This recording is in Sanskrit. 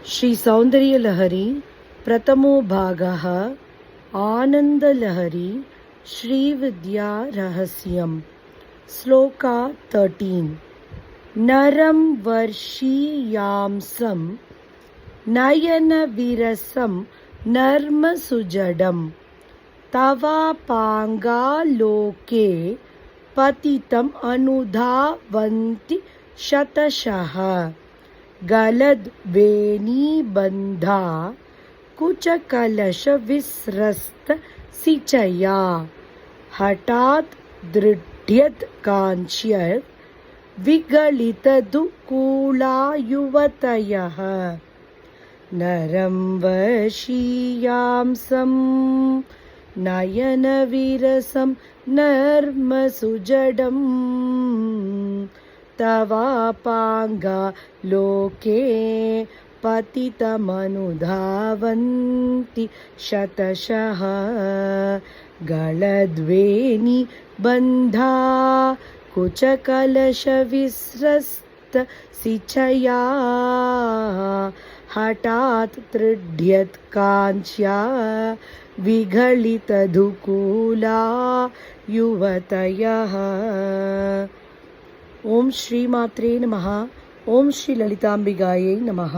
श्री सौन्दर्यलहरी प्रथमो भागः आनन्दलहरी श्रीविद्या रहस्यम् श्लोका 13 नरं वर्षीयांसं नयनविरसं नर्मसुजडं तवापाङ्गालोके पतितम् अनुधावन्ति शतशः गलद्वेणीबन्धा कुचकलशविस्रस्तसिचया हठात् दृढ्यत्काङ्क्ष्य विगलितदुकूला युवतयः नरं वशीयांसं नयनविरसं नर्मसुजडम् तवापाङ्गालोके पतितमनुधावन्ति शतशः गलद्वेणीबन्धा कुचकलशविस्रस्तसिचया हठात् दृढ्यत्काङ्क्ष्या विगलितदुकूला युवतयः। ओम श्री मात्रे नमः। ओम श्री ललितांबिकायै नमः।